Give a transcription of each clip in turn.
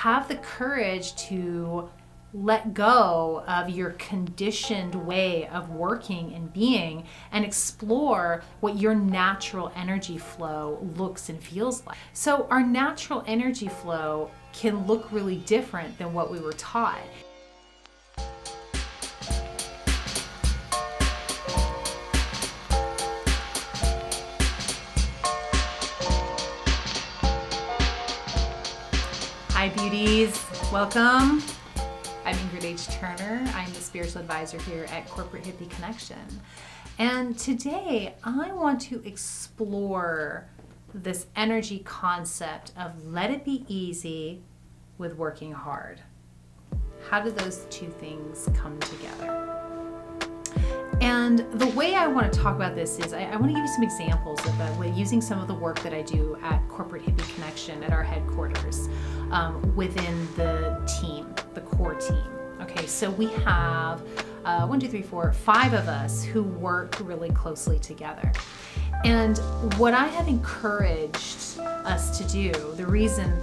have the courage to let go of your conditioned way of working and being and explore what your natural energy flow looks and feels like. So our natural energy flow can look really different than what we were taught. Hi beauties, welcome. I'm Ingrid H. I'm the spiritual advisor here at Corporate Hippie Connection. And today I want to explore this energy concept of let it be easy with working hard. How do those two things come together? And the way I want to talk about this is I want to give you some examples of using some of the work that I do at Corporate Hippie Connection at our headquarters within the team, the core team. Okay, so we have 5 of us who work really closely together. And what I have encouraged us to do,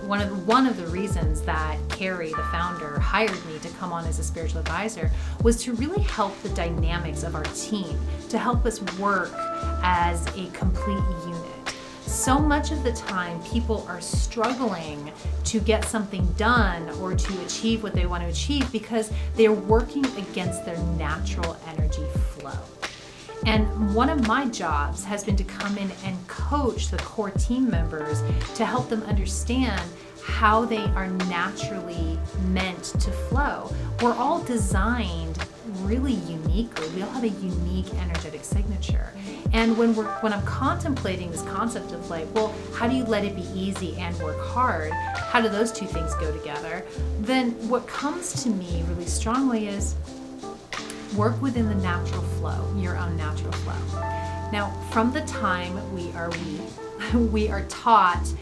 one of the reasons that Carrie, the founder, hired me to come on as a spiritual advisor was to really help the dynamics of our team, to help us work as a complete unit. So much of the time, people are struggling to get something done or to achieve what they want to achieve because they're working against their natural energy flow. And one of my jobs has been to come in and coach the core team members to help them understand how they are naturally meant to flow. We're all designed really uniquely. We all have a unique energetic signature. And when I'm contemplating this concept of how do you let it be easy and work hard? How do those two things go together? Then what comes to me really strongly is work within the natural flow, your own natural flow. Now, from the time we are taught,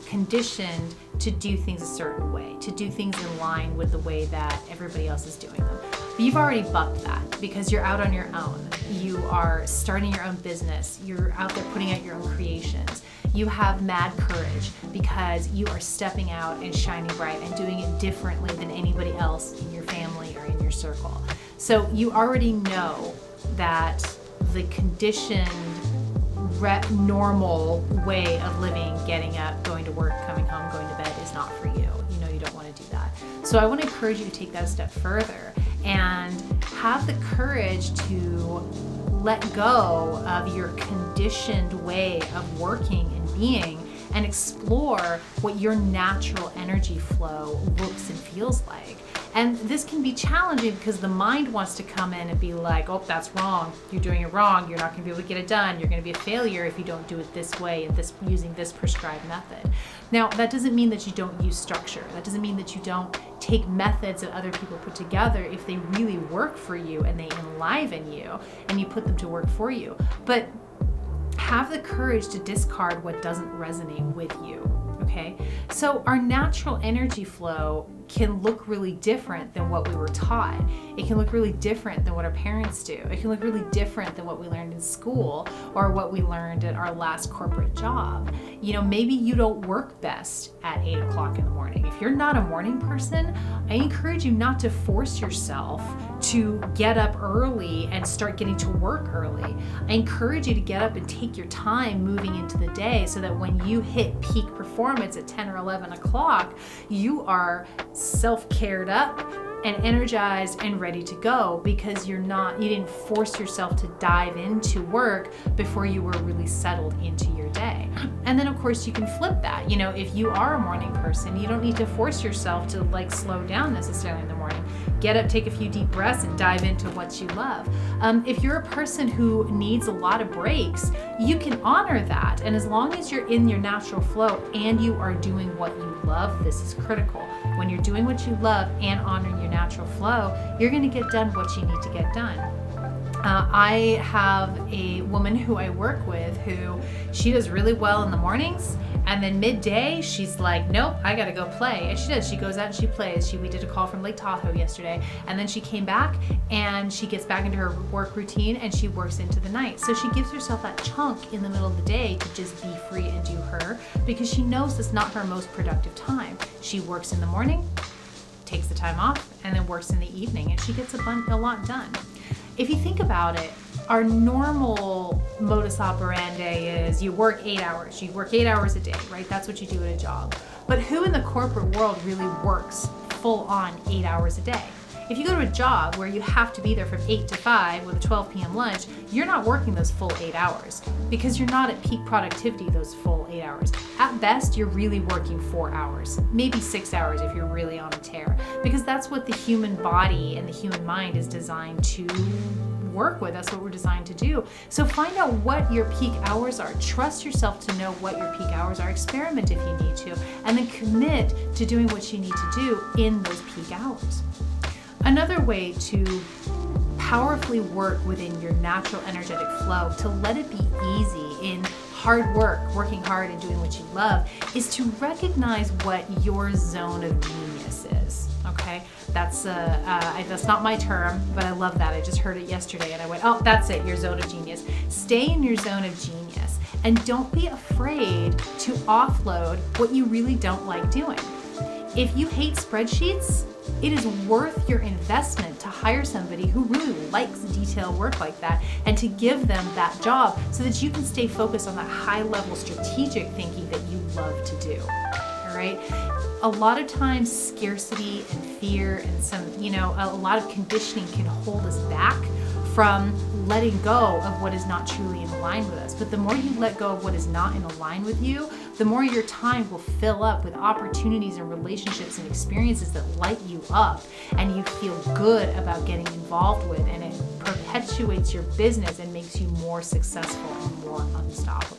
conditioned to do things a certain way, to do things in line with the way that everybody else is doing them. But you've already bucked that because you're out on your own. You are starting your own business. You're out there putting out your own creations. You have mad courage because you are stepping out and shining bright and doing it differently than anybody else in your family or in your circle. So you already know that the conditioned, normal way of living, getting up, going to work, coming home, going to bed is not for you. You know you don't want to do that. So I want to encourage you to take that a step further and have the courage to let go of your conditioned way of working and being and explore what your natural energy flow looks and feels like. And this can be challenging because the mind wants to come in and be like, oh, that's wrong. You're doing it wrong. You're not going to be able to get it done. You're going to be a failure if you don't do it this way and using this prescribed method. Now, that doesn't mean that you don't use structure. That doesn't mean that you don't take methods that other people put together if they really work for you and they enliven you and you put them to work for you. But have the courage to discard what doesn't resonate with you. Okay, so our natural energy flow can look really different than what we were taught. It can look really different than what our parents do. It can look really different than what we learned in school or what we learned at our last corporate job. You know, maybe you don't work best at 8 o'clock in the morning. If you're not a morning person, I encourage you not to force yourself to get up early and start getting to work early. I encourage you to get up and take your time moving into the day so that when you hit peak performance at 10 or 11 o'clock, you are self-cared up and energized and ready to go because you didn't force yourself to dive into work before you were really settled into your day. And then of course you can flip that. You know, if you are a morning person, you don't need to force yourself to slow down necessarily in the morning. Get up, take a few deep breaths and dive into what you love. If you're a person who needs a lot of breaks, you can honor that. And as long as you're in your natural flow and you are doing what you love, this is critical. When you're doing what you love and honoring your natural flow, you're going to get done what you need to get done. I have a woman who I work with who she does really well in the mornings And then midday, she's like, nope, I gotta go play. And she does. She goes out and she plays. We did a call from Lake Tahoe yesterday. And then she came back and she gets back into her work routine and she works into the night. So she gives herself that chunk in the middle of the day to just be free and do her, because she knows it's not her most productive time. She works in the morning, takes the time off, and then works in the evening, and she gets a lot done. If you think about it, our normal modus operandi is you work 8 hours. You work 8 hours a day, right? That's what you do at a job. But who in the corporate world really works full on 8 hours a day? If you go to a job where you have to be there from 8 to 5 with a 12 p.m. lunch, you're not working those full 8 hours because you're not at peak productivity those full 8 hours. At best, you're really working 4 hours, maybe 6 hours if you're really on a tear, because that's what the human body and the human mind is designed to work with. That's what we're designed to do. So find out what your peak hours are. Trust yourself to know what your peak hours are. Experiment if you need to, and then commit to doing what you need to do in those peak hours. Another way to powerfully work within your natural energetic flow, to let it be easy in hard work, working hard and doing what you love, is to recognize what your zone of genius is. Okay, that's not my term, but I love that. I just heard it yesterday and I went, oh, that's it, your zone of genius. Stay in your zone of genius and don't be afraid to offload what you really don't like doing. If you hate spreadsheets, it is worth your investment to hire somebody who really likes detailed work like that and to give them that job so that you can stay focused on that high-level strategic thinking that you love to do. All right? A lot of times scarcity and fear and a lot of conditioning can hold us back from letting go of what is not truly in line with us. But the more you let go of what is not in line with you, the more your time will fill up with opportunities and relationships and experiences that light you up and you feel good about getting involved with, and it perpetuates your business and makes you more successful and more unstoppable.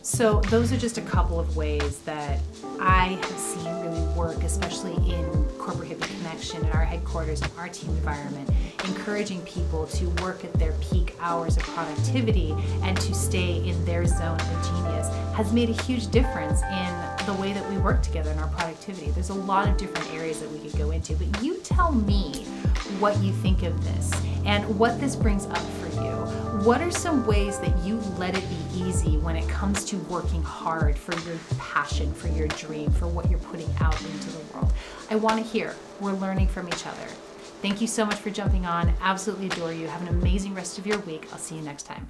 So those are just a couple of ways that I have seen really work, especially in Corporate Hippie Connection and our headquarters and our team environment, encouraging people to work at their peak hours of productivity and to stay in their zone of genius has made a huge difference in the way that we work together in our productivity. There's a lot of different areas that we could go into, but you tell me what you think of this and what this brings up for you. What are some ways that you let it be easy when it comes to working hard for your passion, for your dream, for what you're putting out into the world? I want to hear. We're learning from each other. Thank you so much for jumping on. Absolutely adore you. Have an amazing rest of your week. I'll see you next time.